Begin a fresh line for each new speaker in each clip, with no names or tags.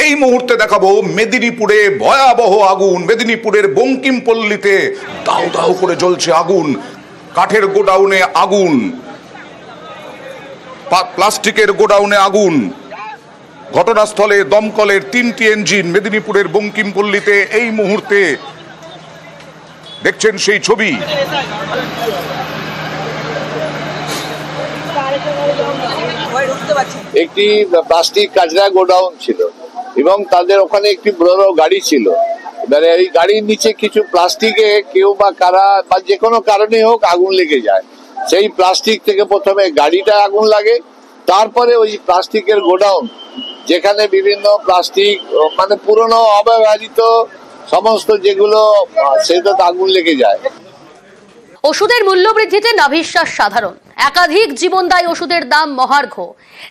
এই মুহূর্তে দেখাবো মেদিনীপুরে ভয়াবহ আগুন। মেদিনীপুরের বঙ্কিমপল্লীতে দাউ দাউ করে জ্বলছে আগুন। কাঠের গোডাউনে আগুন, প্লাস্টিকের গোডাউনে আগুন। ঘটনাস্থলে দমকলের 3টি ইঞ্জিন। মেদিনীপুরের বঙ্কিমপল্লীতে এই মুহূর্তে দেখছেন সেই ছবি।
একটি প্লাস্টিক কাচরা গোডাউন ছিল এবং তাদের ওখানে একটি বড় গাড়ি ছিল। এবারে এই গাড়ির নিচে কিছু প্লাস্টিকে কেউ বা কারা বা যে কোনো কারণে হোক আগুন লেগে যায়। সেই প্লাস্টিক থেকে প্রথমে গাড়িটা আগুন লাগে, তারপরে ওই প্লাস্টিকের গোডাউন যেখানে বিভিন্ন প্লাস্টিক মানে পুরনো অব্যবহৃত সমস্ত যেগুলো সেটাতে আগুন লেগে যায়।
ওষুধের মূল্য বৃদ্ধিতে নাভিশ্বাস সাধারণ। একাধিক জীবনদায়ী ওষুধের দাম মহার্ঘ।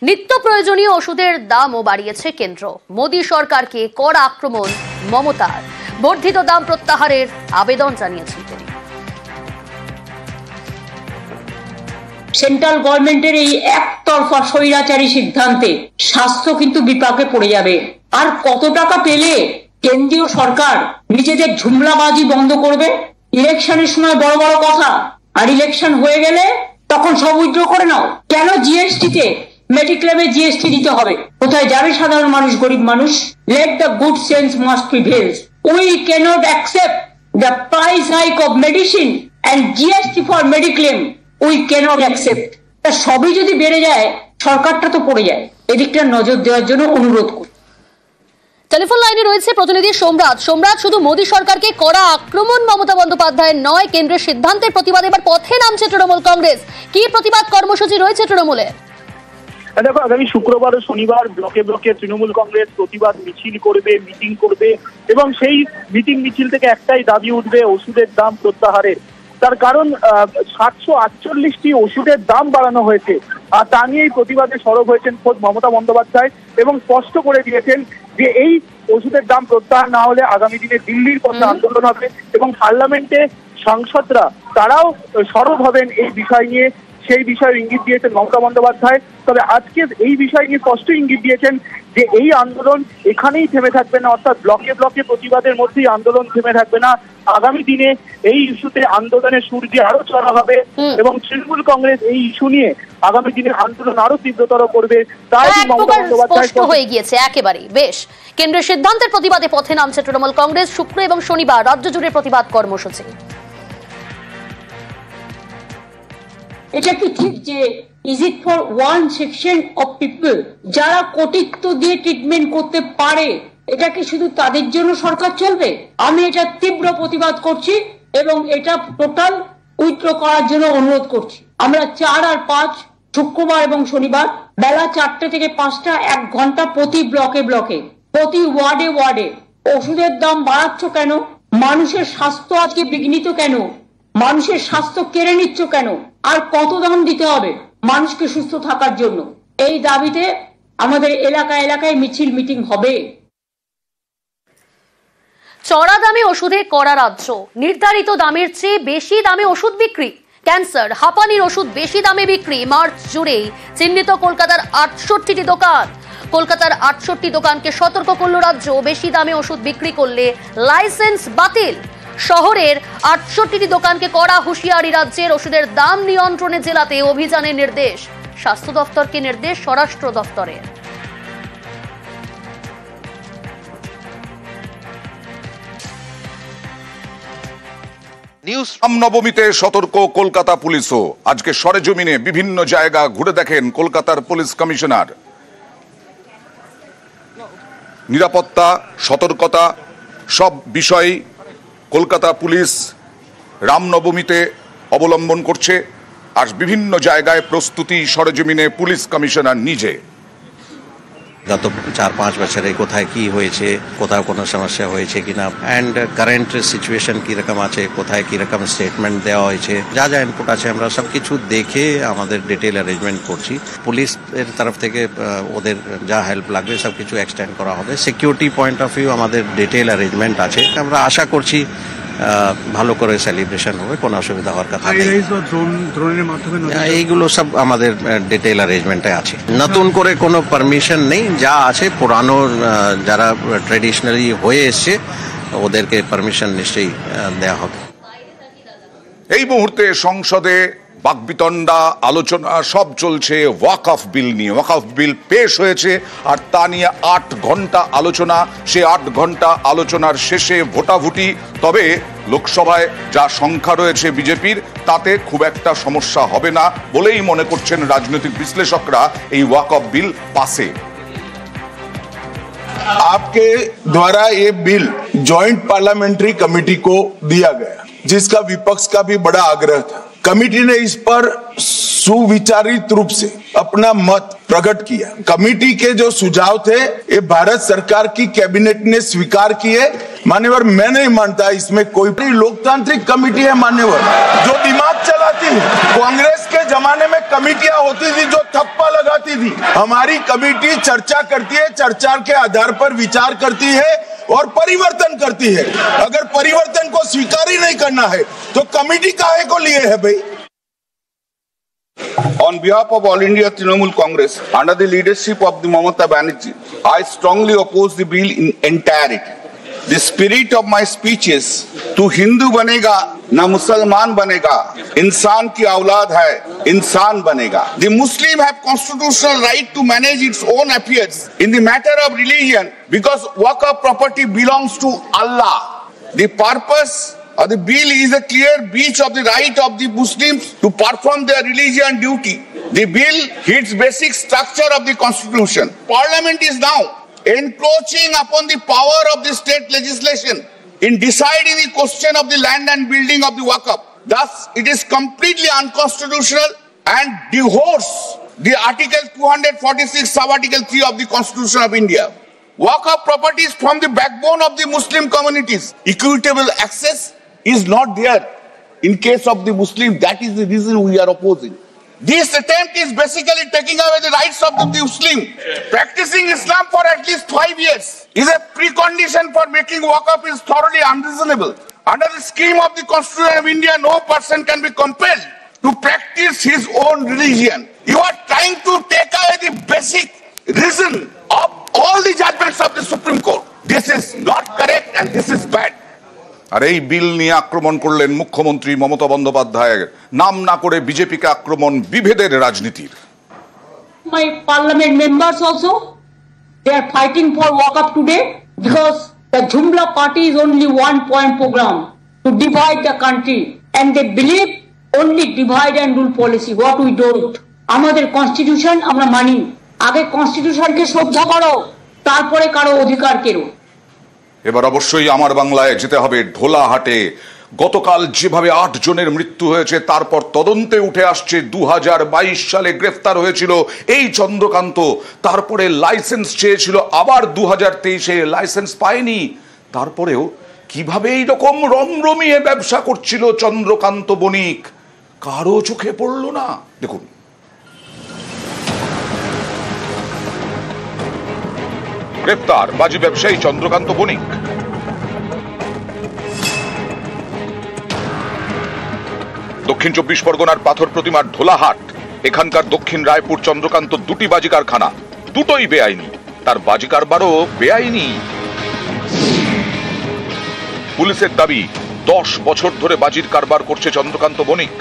নিত্য প্রয়োজনীয় ওষুধের দামও বাড়িয়েছে কেন্দ্র। মোদী সরকারকে কড়া আক্রমণ মমতার। বর্ধিত দাম প্রত্যাহারের আবেদন জানিয়েছেন তিনি।
সেন্ট্রাল গভর্নমেন্টের এই একতরফা স্বৈরাচারী সিদ্ধান্তে স্বাস্থ্য কিন্তু বিপাকে পড়ে যাবে। আর কত টাকা পেলে কেন্দ্রীয় সরকার নিজেদের ঝুমলাবাজি বন্ধ করবে? ইলেকশনের সময় বড় বড় কথা, আর ইলেকশন হয়ে গেলে তখন সব উইথড্র করে নাও। কেন জিএসটিতে মেডিক্লেমে জিএসটি দিতে হবে? কোথায় যাবে সাধারণ মানুষ, গরিব মানুষ? Let the good sense must prevail. We cannot accept the price hike of medicine and GST for mediclaim. We cannot accept. সবই যদি বেড়ে যায় সরকারটা তো পড়ে যায়। এদিকটা নজর দেওয়ার জন্য অনুরোধ করি।
টেলিফোন লাইনে রয়েছে প্রতিনিধি সোমরাজ। সোমরাজ, শুধু মোদী সরকারকে কড়া আক্রমণ মমতা বন্দ্যোপাধ্যায়ের নয়, কেন্দ্রের সিদ্ধান্তের প্রতিবাদে এবার পথে নামছে তৃণমূল কংগ্রেস। কি প্রতিবাদ কর্মসূচি রয়েছে তৃণমূলে?
দেখো, আগামী শুক্রবার ও শনিবার ব্লকে ব্লকে তৃণমূল কংগ্রেস প্রতিবাদ মিছিল করবে, মিটিং করবে এবং সেই মিটিং মিছিল থেকে একটাই দাবি উঠবে, ওষুধের দাম প্রত্যাহারের। তার কারণ 748টি ওষুধের দাম বাড়ানো হয়েছে, আর তা নিয়েই প্রতিবাদে সরব হয়েছেন খোদ মমতা বন্দ্যোপাধ্যায় এবং স্পষ্ট করে দিয়েছেন যে এই ওষুধের দাম প্রত্যাহার না হলে আগামী দিনে দিল্লির পথে আন্দোলন হবে এবং পার্লামেন্টে সাংসদরা তারাও সরব হবেন এই বিষয় নিয়ে। সেই বিষয়ে ইঙ্গিত দিয়েছেন মমতা বন্দ্যোপাধ্যায়। তবে আজকে এই বিষয় নিয়ে স্পষ্ট ইঙ্গিত দিয়েছেন যে এই আন্দোলন এখানেই থেমে থাকবে না, অর্থাৎ ব্লকে ব্লকে প্রতিবাদের মধ্যেই আন্দোলন থেমে থাকবে না। আগামী দিনে এই ইস্যুতে আন্দোলনের সুর দিয়ে আরো চড়া হবে এবং তৃণমূল কংগ্রেস এই ইস্যু নিয়ে আগামী দিনে আন্দোলন আরো তীব্রতর করবে। তাই মমতা বন্দ্যোপাধ্যায়
স্পষ্ট হয়ে গিয়েছে একেবারেই। বেশ, কেন্দ্রের সিদ্ধান্তের প্রতিবাদে পথে নামছে তৃণমূল কংগ্রেস। শুক্র এবং শনিবার রাজ্য জুড়ে প্রতিবাদ কর্মসূচি।
এটা কি ঠিক যে is it for one section of people যারা কর্তৃত্ব দিয়ে ট্রিটমেন্ট করতে পারে? এটা কি শুধু তাদের জন্য সরকার চলবে? আমি এটা তীব্র প্রতিবাদ করছি এবং এটা টোটাল উইথড্র করার জন্য অনুরোধ করছি। আমরা 4 আর 5 শুক্রবার এবং শনিবার বেলা 4টে থেকে 5টা 1 ঘন্টা প্রতি ব্লকে ব্লকে, প্রতি ওয়ার্ডে ওয়ার্ডে ওষুধের দাম বাড়াচ্ছ কেন? মানুষের স্বাস্থ্য আজকে বিঘ্নিত কেন? মানুষের স্বাস্থ্য কেড়ে নিচ্ছ কেন? আর কত দাম দিতে হবে মানুষকে সুস্থ থাকার জন্য? এই দাবিতে আমাদের এলাকায় এলাকায় মিছিল মিটিং হবে।
চড়া দামে ওষুধে কড়া রাজ্য। নির্ধারিত দামের চেয়ে বেশি দামে ওষুধ বিক্রি। ক্যান্সার, হাঁপানির ওষুধ বেশি দামে বিক্রি। মার্চ জুড়েই চিহ্নিত কলকাতার 68টি দোকান। কলকাতার 68টি দোকানকে সতর্ক করল রাজ্য। বেশি দামে ওষুধ বিক্রি করলে লাইসেন্স বাতিল। শহরের 68টি দোকানকে কড়া হুঁশিয়ারি রাজ্যের। ওষুধের দাম নিয়ন্ত্রণে জেলাতে অভিযানের নির্দেশ। স্বাস্থ্য দপ্তরকে নির্দেশ স্বরাষ্ট্র দপ্তরের।
রামনবমীতে সতর্ক কলকাতা পুলিশও। আজকে সরেজমিনে বিভিন্ন জায়গা ঘুরে দেখেন কলকাতার পুলিশ কমিশনার। নিরাপত্তা, সতর্কতা সব বিষয়ই কলকাতা পুলিশ রামনবমীতে অবলম্বন করছে। আর বিভিন্ন জায়গায় প্রস্তুতি সরেজমিনে পুলিশ কমিশনার নিজে।
গত 4-5 বছরে কোথায় কি হয়েছে, কোথাও কোনো সমস্যা হয়েছে কিনা, অ্যান্ড কারেন্ট সিচুয়েশন কীরকম আছে, কোথায় কীরকম স্টেটমেন্ট দেওয়া হয়েছে, যা যা ইনপুট আছে আমরা সব কিছু দেখে আমাদের ডিটেল অ্যারেঞ্জমেন্ট করছি। পুলিশের তরফ থেকে ওদের যা হেল্প লাগবে সব কিছু এক্সটেন্ড করা হবে। সিকিউরিটি পয়েন্ট অফ ভিউ আমাদের ডিটেল অ্যারেঞ্জমেন্ট আছে। আমরা আশা করছি ভালো করে সেলিব্রেশন হবে, কোনো অসুবিধা হওয়ার কথা নেই। এইগুলো সব আমাদের ডিটেইল অ্যারেঞ্জমেন্টে আছে। নতুন করে কোনো পারমিশন নেই, যা আছে পুরানো যারা ট্রেডিশনালি হয়ে এসছে ওদেরকে পারমিশন নিশ্চয়ই দেওয়া হবে।
এই মুহূর্তে সংসদে বাকবিতণ্ডা আলোচনা সব চলছে ওয়াকফ বিল নিয়ে। ওয়াকফ বিল পেশ হয়েছে আর তা নিয়ে 8 ঘন্টা আলোচনা। সে 8 ঘন্টা আলোচনার শেষে ভোটাভুটি। তবে লোকসভায় যা সংখ্যা রয়েছে বিজেপির, তাতে খুব একটা সমস্যা হবে না বলেই মনে করছেন রাজনৈতিক বিশ্লেষকরা এই ওয়াকফ বিল পাসে।
आपके द्वारा ये बिल जॉइंट पार्लियामेंट्री कमेटी को दिया गया, जिसका विपक्ष का भी बड़ा आग्रह था। कमेटी ने इस पर सुविचारित रूप से अपना मत प्रकट किया। कमेटी के जो सुझाव थे ये भारत सरकार की कैबिनेट ने स्वीकार किए। मान्यवर, मैं नहीं मानता इसमें कोई लोकतांत्रिक कमेटी है मान्यवर, जो दिमाग चलाती है। कांग्रेस के जमाने में कमेटियां होती थी जो थप्पा लगाती थी। हमारी कमेटी चर्चा करती है, चर्चा के आधार पर विचार करती है और परिवर्तन करती है। अगर परिवर्तन को स्वीकार ही नहीं करना है तो कमेटी काहे को लिए है भाई?
On behalf of All India Trinamool Congress, under the leadership of the Mamata Banerjee, I strongly oppose the bill in entirety. The spirit of my speech is, तू हिंदू बनेगा ना मुसलमान बनेगा, इंसान की औलाद है, इंसान बनेगा. The Muslim have constitutional right to manage its own affairs in the matter of religion because Waqf property belongs to Allah. The purpose of the bill is a clear breach of the right of the Muslims to perform their religion duty. The bill hits basic structure of the constitution. Parliament is now encroaching upon the power of the state legislation in deciding the question of the land and building of the Waqf. Thus, it is completely unconstitutional and divorce the Article 246 sub-Article 3 of the Constitution of India. Waqf properties from the backbone of the Muslim communities. Equitable access is not there in case of the Muslim. That is the reason we are opposing. This attempt is basically taking away the rights of the Muslim. Practicing Islam for at least 5 years is a precondition for making Waqf is thoroughly unreasonable. Under the scheme of the Constitution of India, no person can be compelled to practice his own religion. You are trying to take away the basic reason of all the judgments of the Supreme Court. This is not correct and this is bad.
আর এই বিল নিয়ে আক্রমণ করলেন মুখ্যমন্ত্রী মমতা বন্দ্যোপাধ্যায়। নাম না করে বিজেপিকে আক্রমণ বিভেদের রাজনীতির।
My parliament members also, they are fighting for Waqf today because the Jumla party is only one point program to divide the country and they believe only divide and rule policy. What we don't. আমাদের constitution আমরা মানি। আগে কনস্টিটিউশনকে শ্রদ্ধা করো, তারপরে কারো অধিকার কেড়ো।
এবার অবশ্যই আমার বাংলায় যেতে হবে ঢোলাহাটে। গতকাল যেভাবে 8 জনের মৃত্যু হয়েছে, তারপর তদন্তে উঠে আসছে 2022 সালে গ্রেফতার হয়েছিল এই চন্দ্রকান্ত। তারপরে লাইসেন্স চেয়েছিল, আবার 2023-এ লাইসেন্স পায়নি। তারপরেও কিভাবে এইরকম রমরমিয়ে ব্যবসা করছিল চন্দ্রকান্ত বণিক, কারো চোখে পড়ল না। দেখুন, গ্রেফতার বাজি ব্যবসায়ী চন্দ্রকান্ত বণিক। দক্ষিণ 24 পরগনার পাথর প্রতিমার ঢোলাহাট, এখানকার দক্ষিণ রায়পুর চন্দ্রকান্ত দুটি বাজি কারখানা, দুটোই বেআইনি। তার বাজি কারবারও বেআইনি। পুলিশের দাবি 10 বছর ধরে বাজির কারবার করছে চন্দ্রকান্ত বণিক।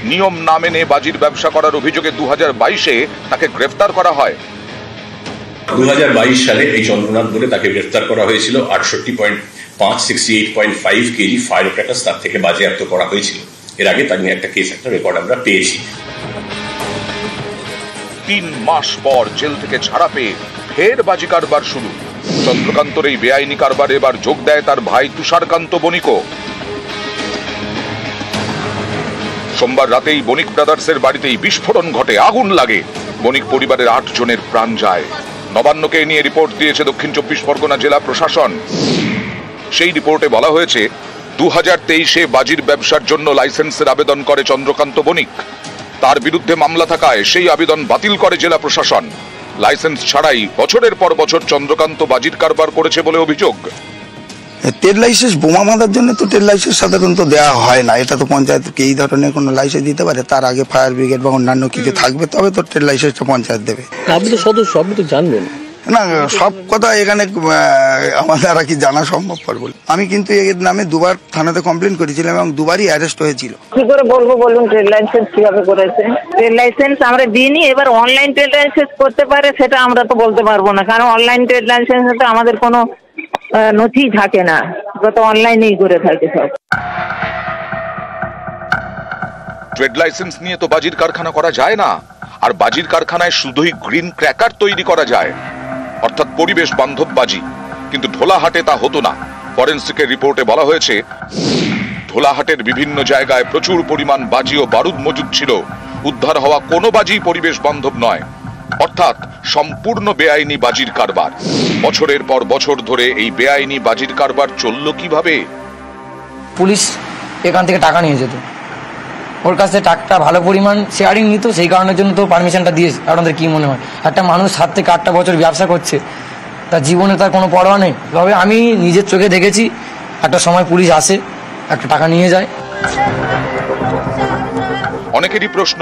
নিয়ম না মেনে বাজির ব্যবসা করার অভিযোগে 2022-এ তাকে গ্রেফতার করা হয়।
2022 সালে এই চন্দ্রনাথ বলে তাকে গ্রেফতার করা হয়েছিল। 68.5 কেজি ফায়ার ক্র্যাকার্স তার থেকে বাজেয়াপ্ত করা হয়েছিল। এর আগে তার নিয়ে একটা কেস, একটা রেকর্ড আমরা পেয়েছি।
3 মাস পর জেল থেকে ছাড়া পেয়ে ফের বাজি কারবার শুরু। চন্দ্রকান্তর এই বেআইনি কারবারে এবার যোগ দেয় তার ভাই তুষারকান্ত বণিকও। সোমবার রাতেই বণিক ব্রাদার্সের বাড়িতেই বিস্ফোরণ ঘটে, আগুন লাগে। বণিক পরিবারের 8 জনের প্রাণ যায়। নবান্নকে নিয়ে রিপোর্ট দিয়েছে দক্ষিণ 24 পরগনা জেলা প্রশাসন। সেই রিপোর্টে বলা হয়েছে 2023-এ বাজির ব্যবসার জন্য লাইসেন্সের আবেদন করে চন্দ্রকান্ত বণিক। তার বিরুদ্ধে মামলা থাকায় সেই আবেদন বাতিল করে জেলা প্রশাসন। লাইসেন্স ছাড়াই বছরের পর বছর চন্দ্রকান্ত বাজির কারবার করেছে বলে অভিযোগ।
ট্রেড লাইসেন্স বোমা বাঁধার জন্য তো ট্রেড লাইসেন্স সাধারণত দেওয়া হয় না, এটা তো পঞ্চায়েতকে এই ধরনের কোনো লাইসেন্স দিতে পারে, তার আগে ফায়ার ব্রিগেড বা অন্যান্য কিছু থাকবে, তবে তো ট্রেড লাইসেন্সটা পঞ্চায়েত দেবে।
আপনি তো সদস্য, আপনি তো জানবেন
না, সব কথা এখানে আমাদের আর কি জানা সম্ভবপর বলে। আমি কিন্তু এর নামে দুবার থানাতে কমপ্লেন করেছিলাম এবং দুবারই অ্যারেস্ট হয়েছিল।
কি করে বলবো বলুন ট্রেড লাইসেন্স কিভাবে করেছে? ট্রেড লাইসেন্স আমরা দিইনি, এবার অনলাইন ট্রেড লাইসেন্স করতে পারে সেটা আমরা তো বলতে পারবো না, কারণ অনলাইন ট্রেড লাইসেন্সে তো আমাদের কোনো নথি থাকে না, আমরা তো অনলাইনেই করে থাকি সব।
ট্রেড লাইসেন্স নিয়ে তো বাজির কারখানা করা যায় না, আর বাজির কারখানায় শুধুই গ্রিন ক্র্যাকার তৈরি করা যায়, অর্থাৎ পরিবেশ বান্ধব বাজি, কিন্তু ঢোলাহাটে তা হতো না। ফরেন্সিকের রিপোর্টে বলা হয়েছে ঢোলাহাটের বিভিন্ন জায়গায় প্রচুর পরিমাণ বাজি ও বারুদ মজুদ ছিল। উদ্ধার হওয়া কোনো বাজি পরিবেশ বান্ধব নয়, অর্থাৎ সম্পূর্ণ বেআইনি বাজির কারবার। বছরের পর বছর ধরে এই বেআইনি বাজির কারবার চলল কিভাবে?
পুলিশ এখান থেকে টাকা নিয়ে যেত, ওর কাছে টাকা ভালো পরিমাণ শেয়ারিং নিত, সেই কারণের জন্য তো পারমিশনটা দিয়েছে। আপনাদের কি মনে হয় একটা মানুষ 7 থেকে 8টা বছর ব্যবসা করছে, তার জীবনে তার কোনো পরোয়া নেই? তবে আমি নিজের চোখে দেখেছি একটা সময় পুলিশ আসে, একটা টাকা নিয়ে যায়।
অনেকেরই প্রশ্ন,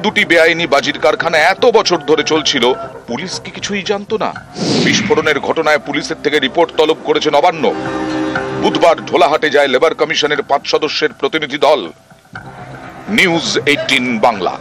দুটি বেআইনি বাজির কারখানা এত বছর ধরে চলছিল, পুলিশ কি কিছুই জানতো না? বিস্ফোরণের ঘটনায় পুলিশের থেকে রিপোর্ট তলব করেছে নবান্ন। বুধবার ঢোলাহাটে যায় লেবার কমিশনের 5 সদস্যের প্রতিনিধি দল। নিউজ 18 বাংলা।